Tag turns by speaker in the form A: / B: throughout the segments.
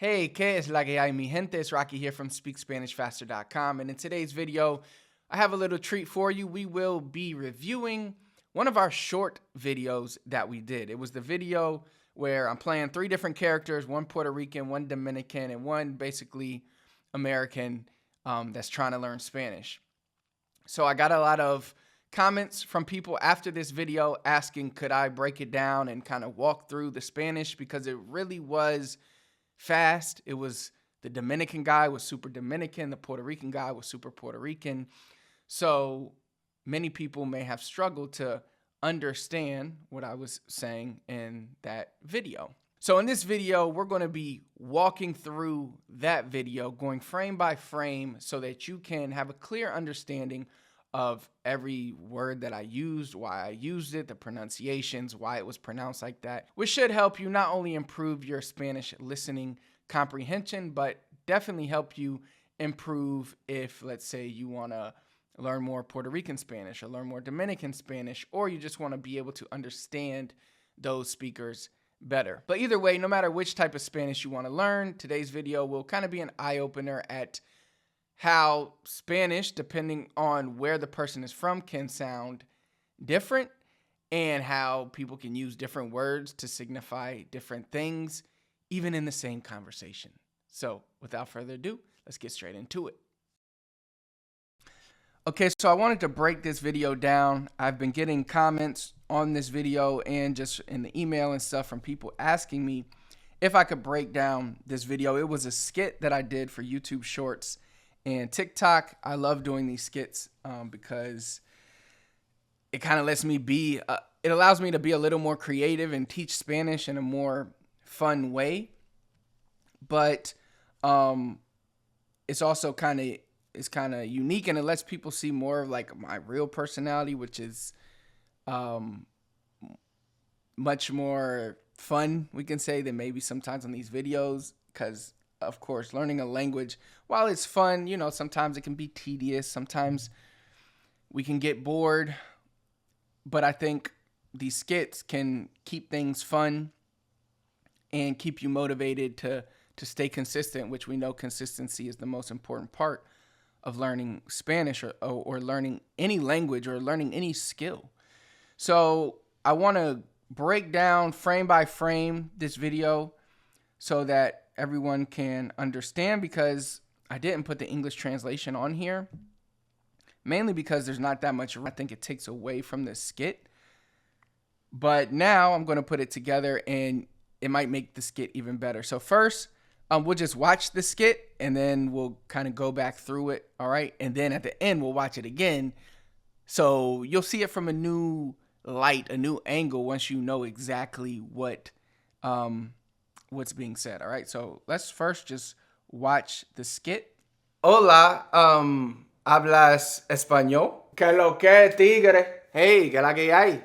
A: Hey, ¿qué es la que hay, mi gente? It's Rocky here from SpeakSpanishFaster.com, and in today's video, I have a little treat for you. We will be reviewing one of our short videos that we did. It was the video where I'm playing three different characters, one Puerto Rican, one Dominican, and one basically American that's trying to learn Spanish. So I got a lot of comments from people after this video asking, could I break it down and kind of walk through the Spanish, because it really was fast. It was the Dominican guy was super Dominican. The Puerto Rican guy was super Puerto Rican. So many people may have struggled to understand what I was saying in that video. So in this video, we're going to be walking through that video, going frame by frame so that you can have a clear understanding of every word that I used, why I used it, the pronunciations, why it was pronounced like that, which should help you not only improve your Spanish listening comprehension, but definitely help you improve if, let's say, you want to learn more Puerto Rican Spanish or learn more Dominican Spanish, or you just want to be able to understand those speakers better. But either way, no matter which type of Spanish you want to learn, today's video will kind of be an eye-opener at how Spanish, depending on where the person is from, can sound different, and how people can use different words to signify different things, even in the same conversation. So without further ado, let's get straight into it. Okay, so I wanted to break this video down. I've been getting comments on this video and just in the email and stuff from people asking me if I could break down this video. It was a skit that I did for YouTube Shorts and TikTok. I love doing these skits because it kind of lets me be, it allows me to be a little more creative and teach Spanish in a more fun way. But it's also kind of unique, and it lets people see more of like my real personality, which is much more fun, we can say, than maybe sometimes on these videos. Because of course, learning a language, while it's fun, you know, sometimes it can be tedious. Sometimes we can get bored. But I think these skits can keep things fun and keep you motivated to stay consistent, which we know consistency is the most important part of learning Spanish or learning any language or learning any skill. So I want to break down frame by frame this video so that everyone can understand, because I didn't put the English translation on here, mainly because there's not that much. I think it takes away from the skit. But now I'm going to put it together and it might make the skit even better. So first, we'll just watch the skit and then we'll kind of go back through it. All right. And then at the end, we'll watch it again. So you'll see it from a new light, a new angle, once you know exactly what's being said. All right, so let's first just watch the skit. Hola, ¿hablas español? ¿Qué lo que, tigre? Hey, ¿qué la que hay?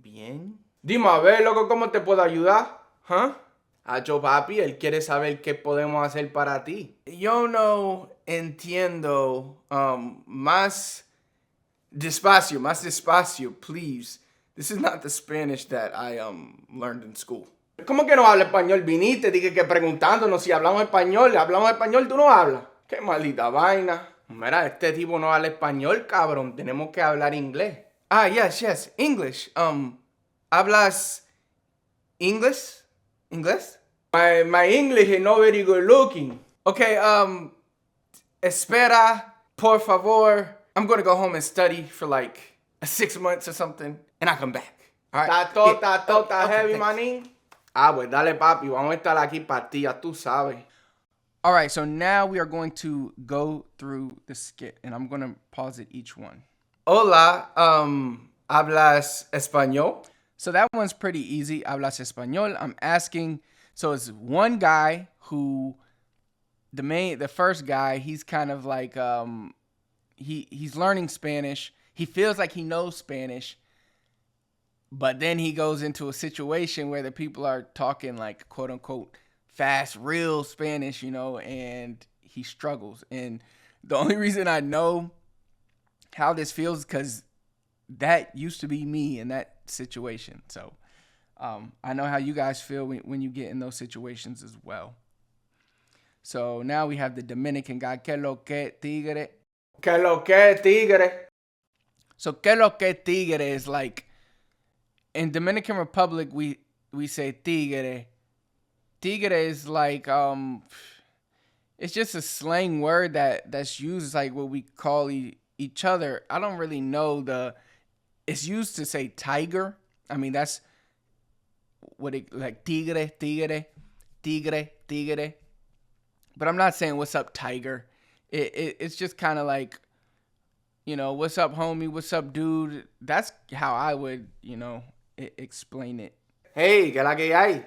A: Bien. Dime a ver, loco, ¿cómo te puedo ayudar? ¿Huh? Acho, papi, él quiere saber qué podemos hacer para ti. Yo no entiendo. Más despacio, please. This is not the Spanish that I learned in school. ¿Cómo que no habla español? Viniste, dije que preguntándonos si hablamos español, tú no hablas. Qué maldita vaina. Mira, este tipo no habla español, cabrón. Tenemos que hablar inglés. Ah, yes, English. ¿Hablas English? English? My English is not very good looking. Okay, espera, por favor. I'm gonna go home and study for like 6 months or something, and I come back. All right. Está heavy, manín. Ah, pues dale, papi. Vamos a estar aquí para ti, ya tú sabes. All right, so now we are going to go through the skit, and I'm going to pause it each one. Hola, ¿hablas español? So that one's pretty easy. ¿Hablas español? I'm asking, so it's one guy who, the first guy, he's kind of like, he's learning Spanish. He feels like he knows Spanish, but then he goes into a situation where the people are talking like quote unquote fast, real Spanish, you know, and he struggles. And the only reason I know how this feels is because that used to be me in that situation. So I know how you guys feel when you get in those situations as well. So now we have the Dominican guy. Que lo que tigre?
B: Que lo que tigre?
A: So que lo que tigre is like, in Dominican Republic we say tigre. Tigre is like it's just a slang word that's used like what we call each other. I don't really know it's used to say tiger. I mean, that's what it like, tigre, tigre, tigre, tigre. But I'm not saying what's up, tiger. It's just kind of like, what's up, homie? What's up, dude? That's how I would, explain it.
B: Hey, que la que hay?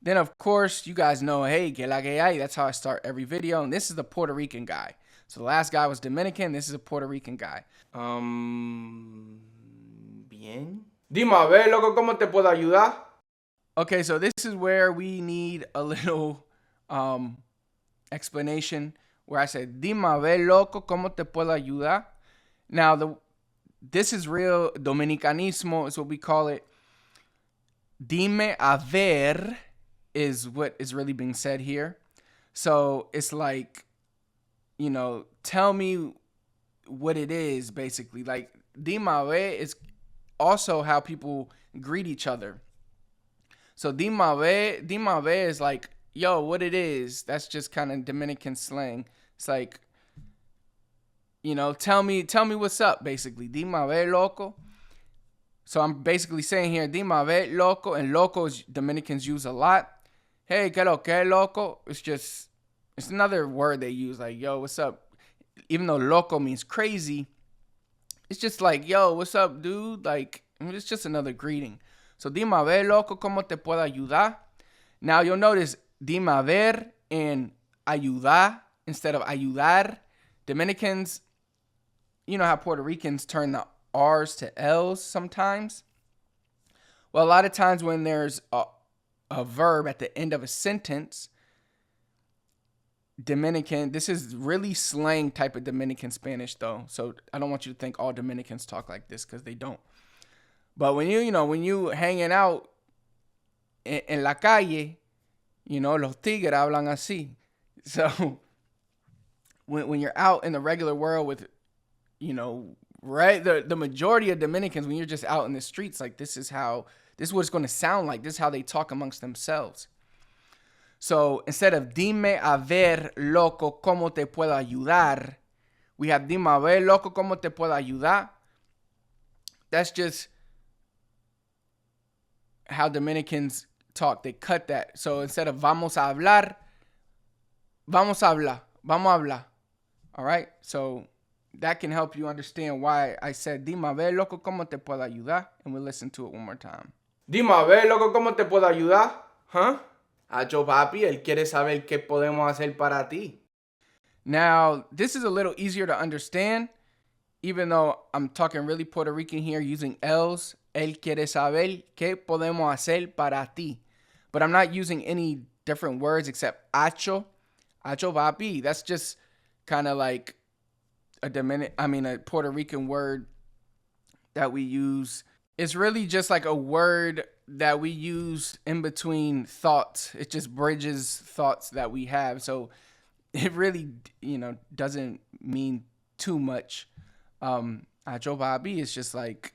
A: Then, of course, you guys know, hey, que la que hay. That's how I start every video. And this is the Puerto Rican guy. So the last guy was Dominican. This is a Puerto Rican guy.
B: Bien. Dime a ver, loco, ¿cómo te puedo ayudar?
A: Okay, so this is where we need a little explanation, where I said, dime a ver, loco, ¿cómo te puedo ayudar? Now, this is real Dominicanismo, is what we call it. Dime a ver is what is really being said here. So it's like, tell me what it is, basically. Like, dime a ver is also how people greet each other. So dime a ver is like, yo, what it is. That's just kind of Dominican slang. It's like, tell me what's up, basically. Dime a ver, loco. So I'm basically saying here, dime a ver, loco. And loco is Dominicans use a lot. Hey, que lo que, loco. It's another word they use, like, yo, what's up? Even though loco means crazy, it's just like, yo, what's up, dude? Like, it's just another greeting. So dime a ver, loco, ¿cómo te puedo ayudar? Now you'll notice dime a ver and ayudar instead of ayudar. Dominicans, you know how Puerto Ricans turn the R's to L's sometimes? Well, a lot of times when there's a verb at the end of a sentence, Dominican, this is really slang type of Dominican Spanish though. So I don't want you to think all Dominicans talk like this, because they don't. But when you hanging out en la calle, los tigres hablan así. So when you're out in the regular world with, right, the majority of Dominicans, when you're just out in the streets, like this is what it's going to sound like. This is how they talk amongst themselves. So instead of dime a ver, loco, ¿cómo te puedo ayudar? We have dime a ver, loco, ¿cómo te puedo ayudar? That's just how Dominicans talk. They cut that. So instead of vamos a hablar, vamos a hablar, vamos a hablar. All right? So that can help you understand why I said, dime a ver, loco, ¿cómo te puedo ayudar? And we'll listen to it one more time.
B: Dime a ver, loco, ¿cómo te puedo ayudar? Huh? Acho, papi, él quiere saber qué podemos hacer para ti.
A: Now, this is a little easier to understand, even though I'm talking really Puerto Rican here using L's. Él quiere saber qué podemos hacer para ti. But I'm not using any different words except acho. Acho, papi. That's just kind of like a Puerto Rican word that we use. It's really just like a word that we use in between thoughts. It just bridges thoughts that we have. So it really, doesn't mean too much. Acho, papi is just like,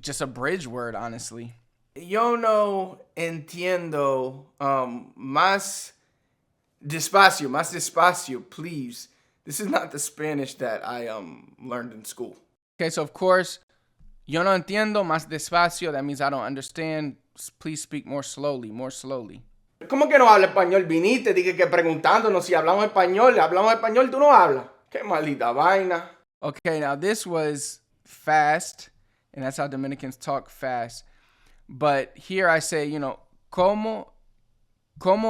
A: just a bridge word, honestly.
B: Yo no entiendo. Más despacio, please. This is not the Spanish that I learned in school.
A: Okay, so of course, yo no entiendo, más despacio. That means I don't understand. Please speak more slowly, more slowly.
B: ¿Cómo que no habla español? Viniste, dije que preguntándonos si hablamos español, tú no hablas. Qué maldita vaina.
A: Okay, now this was fast, and that's how Dominicans talk fast. But here I say, ¿cómo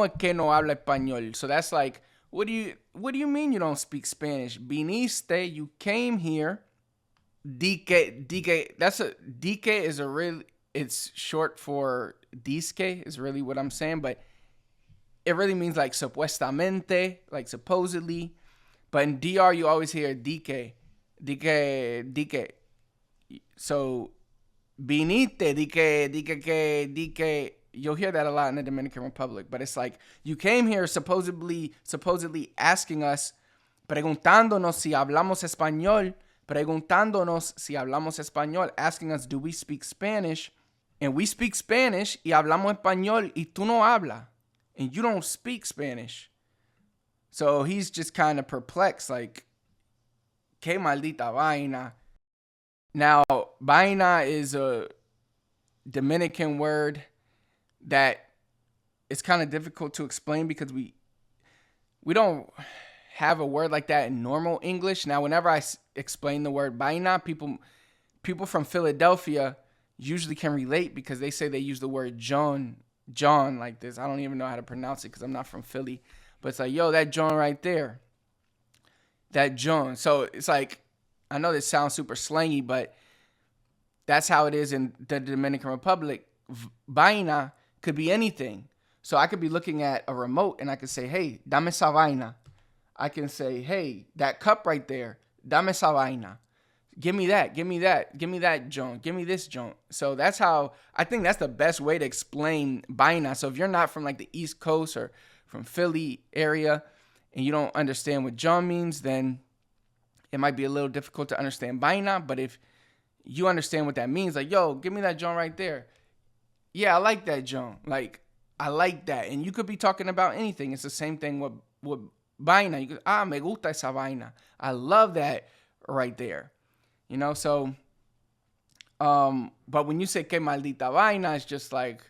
A: es que no habla español? So that's like, what do you mean you don't speak Spanish? Viniste, you came here. Dique, is it's short for disque, is really what I'm saying, but it really means like supuestamente, like supposedly. But in DR, you always hear dique. So, viniste, dique. you'll hear that a lot in the Dominican Republic, but it's like you came here supposedly asking us, preguntándonos si hablamos español, asking us, do we speak Spanish? And we speak Spanish y hablamos español y tú no hablas. And you don't speak Spanish. So he's just kind of perplexed, like, que maldita vaina. Now, vaina is a Dominican word that it's kind of difficult to explain because we don't have a word like that in normal English. Now, whenever I explain the word vaina, people from Philadelphia usually can relate because they say they use the word John like this. I don't even know how to pronounce it because I'm not from Philly. But it's like, yo, that John right there. That John. So it's like, I know this sounds super slangy, but that's how it is in the Dominican Republic. Vaina could be anything. So I could be looking at a remote and I could say, hey, dame esa vaina. I can say, hey, that cup right there, dame esa vaina. Give me that. Give me that joint. Give me this joint. So that's how, I think that's the best way to explain vaina. So if you're not from like the East Coast or from Philly area and you don't understand what John means, then it might be a little difficult to understand vaina. But if you understand what that means, like, yo, give me that joint right there. Yeah, I like that joint. Like, I like that. And you could be talking about anything. It's the same thing with vaina. You could, me gusta esa vaina. I love that right there. You know, so, but when you say que maldita vaina, it's just like,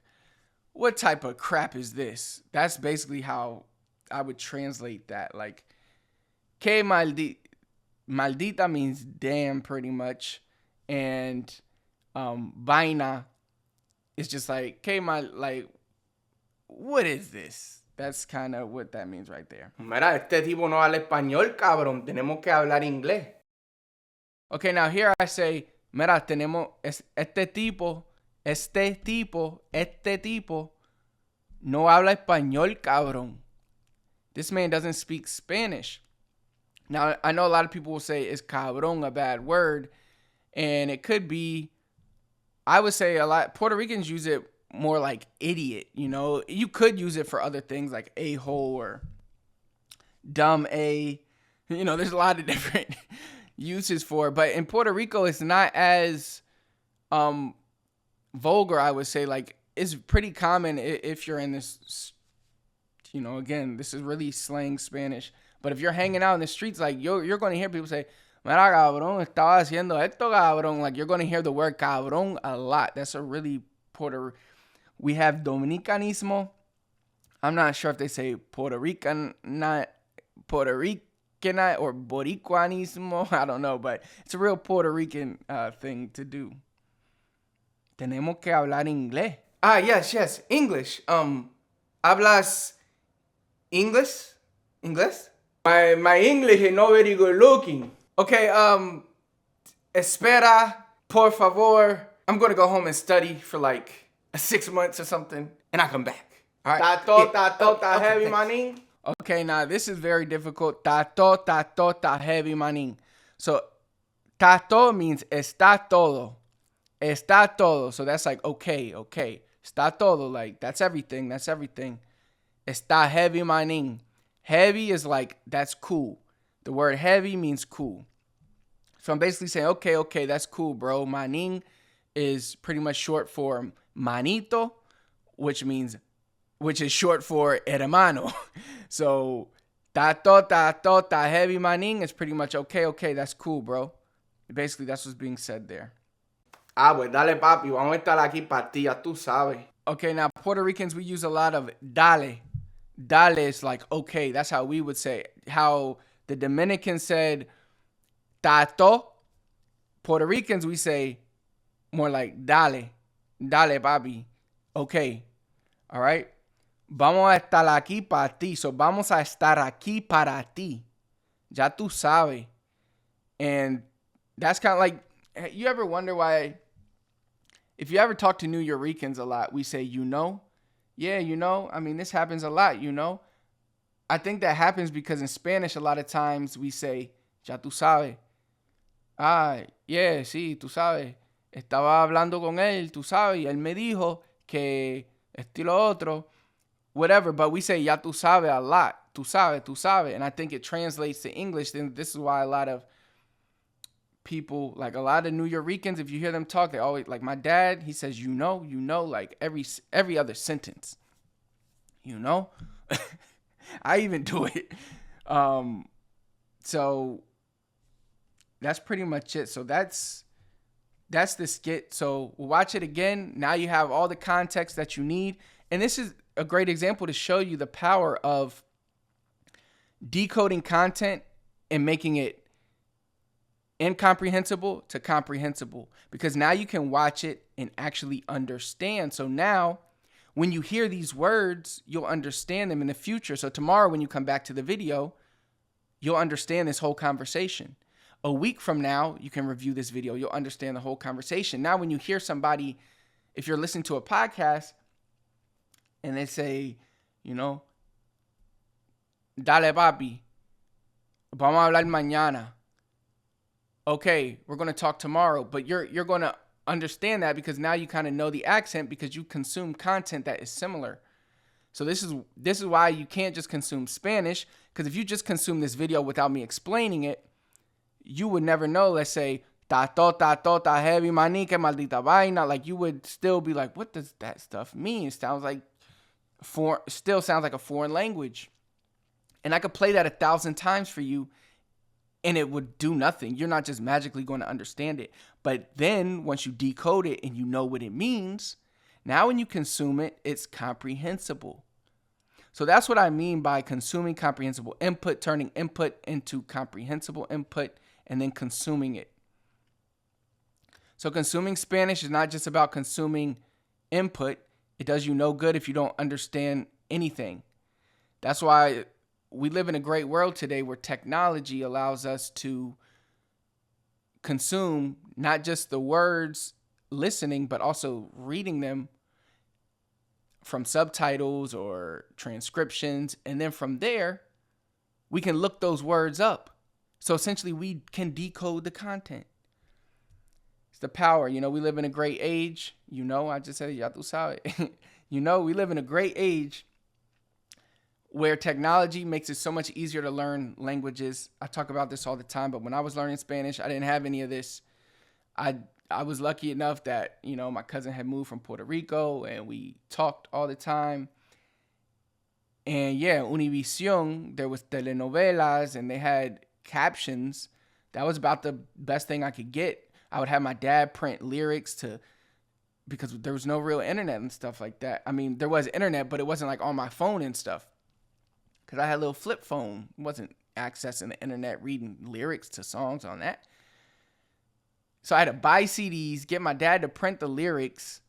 A: what type of crap is this? That's basically how I would translate that. Like, que maldita means damn, pretty much. And vaina is just like, like, what is this? That's kind of what that means right there.
B: Mira, este tipo no habla español, cabrón. Tenemos que hablar inglés.
A: Okay, now here I say, mira, tenemos este tipo no habla español, cabrón. This man doesn't speak Spanish. Now, I know a lot of people will say, is cabrón a bad word? And it could be. I would say a lot, Puerto Ricans use it more like idiot, you know? You could use it for other things like a-hole or dumb a. You know, there's a lot of different uses for it. But in Puerto Rico, it's not as vulgar, I would say. Like, it's pretty common if you're in this, you know, again, this is really slang Spanish. But if you're hanging out in the streets, like, you're going to hear people say, mira, cabrón, estaba haciendo esto, cabrón. Like, you're going to hear the word cabrón a lot. That's a really we have Dominicanismo. I'm not sure if they say Puerto Rican or Boricuanismo. I don't know, but it's a real Puerto Rican thing to do. Tenemos que hablar inglés.
B: Ah, yes, English. ¿Hablas English? English? My English is not very good looking. Okay, espera, por favor. I'm going to go home and study for like 6 months or something, and I come back. All right. Ta heavy, maning.
A: Okay, now this is very difficult. Ta heavy, maning. So, tato means está todo. Está todo. So that's like, okay. Está todo, like, that's everything. Está heavy, maning. Heavy is like, that's cool. The word heavy means cool. So I'm basically saying, okay, that's cool, bro. Maning is pretty much short for manito, which is short for hermano. So, ta heavy, maning is pretty much okay, that's cool, bro. Basically, that's what's being said there.
B: Ah, pues dale, papi, vamos a estar aquí para ti, ya tú sabes.
A: Okay, now Puerto Ricans, we use a lot of dale. Dale is like, okay, that's how we would say it. How the Dominicans said tato, Puerto Ricans, we say more like dale, papi, okay, all right? Vamos a estar aquí para ti. So, vamos a estar aquí para ti. Ya tú sabes. And that's kind of like, you ever wonder why, if you ever talk to New Yorkers a lot, we say, you know? Yeah, you know? I mean, this happens a lot, you know? I think that happens because in Spanish, a lot of times we say, ya tú sabes. Ah, yeah, sí, tú sabes. Estaba hablando con él, tú sabes, y él me dijo que estilo otro, whatever. But we say ya tú sabes a lot. Tú sabes. And I think it translates to English. Then this is why a lot of people, like a lot of New Yorkers, if you hear them talk, they always, like my dad, he says, you know, like every other sentence. You know? I even do it. So that's pretty much it. So that's the skit. So we'll watch it again. Now you have all the context that you need. And this is a great example to show you the power of decoding content and making it incomprehensible to comprehensible. Because now you can watch it and actually understand. So now when you hear these words, you'll understand them in the future. So tomorrow when you come back to the video, you'll understand this whole conversation. A week from now, you can review this video. You'll understand the whole conversation. Now, when you hear somebody, if you're listening to a podcast and they say, you know, dale papi, vamos a hablar mañana. Okay, we're going to talk tomorrow. But you're going to understand that because now you kind of know the accent because you consume content that is similar. So this is why you can't just consume Spanish, because if you just consume this video without me explaining it, you would never know. Let's say ta heavy manique maldita vaina, like you would still be like, what does that stuff mean? It sounds like still sounds like a foreign language. And I could play that 1,000 times for you and it would do nothing. You're not just magically going to understand it. But then once you decode it and you know what it means, now when you consume it, it's comprehensible. So that's what I mean by consuming comprehensible input, turning input into comprehensible input, and then consuming it. So consuming Spanish is not just about consuming input. It does you no good if you don't understand anything. That's why we live in a great world today where technology allows us to consume not just the words listening, but also reading them from subtitles or transcriptions. And then from there, we can look those words up. So essentially, we can decode the content. It's the power. You know, we live in a great age. You know, I just said, ya tú sabes. You know, we live in a great age where technology makes it so much easier to learn languages. I talk about this all the time, but when I was learning Spanish, I didn't have any of this. I was lucky enough that, you know, my cousin had moved from Puerto Rico and we talked all the time. And yeah, Univision, there was telenovelas and they had captions. That was about the best thing I could get. I would have my dad print lyrics because there was no real internet and stuff like that. I mean, there was internet, but it wasn't like on my phone and stuff. Because I had a little flip phone. Wasn't accessing the internet, reading lyrics to songs on that. So I had to buy CDs, get my dad to print the lyrics,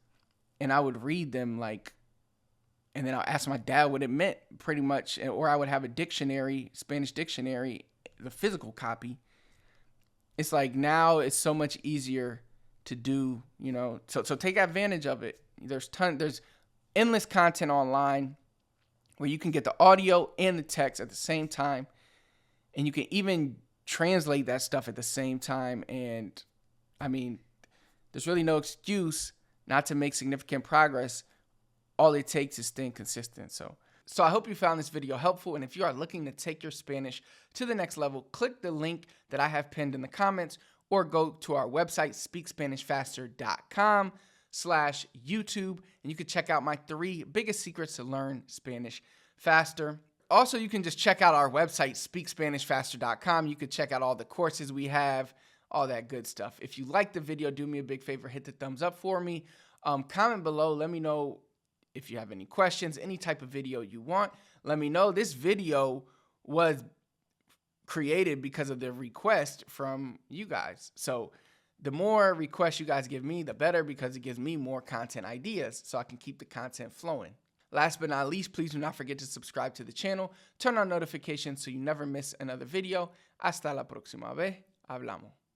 A: and I would read them and then I'll ask my dad what it meant pretty much. Or I would have a dictionary, Spanish dictionary, the physical copy. It's like now it's so much easier to do, you know, so take advantage of it. There's endless content online where you can get the audio and the text at the same time. And you can even translate that stuff at the same time. And I mean, there's really no excuse not to make significant progress. All it takes is staying consistent. So I hope you found this video helpful. And if you are looking to take your Spanish to the next level, click the link that I have pinned in the comments or go to our website, speakspanishfaster.com/YouTube. And you can check out my 3 biggest secrets to learn Spanish faster. Also, you can just check out our website, speakspanishfaster.com. You could check out all the courses we have, all that good stuff. If you liked the video, do me a big favor, hit the thumbs up for me. Comment below, let me know if you have any questions, any type of video you want. Let me know. This video was created because of the request from you guys. So the more requests you guys give me, the better, because it gives me more content ideas so I can keep the content flowing. Last but not least, please do not forget to subscribe to the channel. Turn on notifications so you never miss another video. Hasta la próxima vez. Hablamos.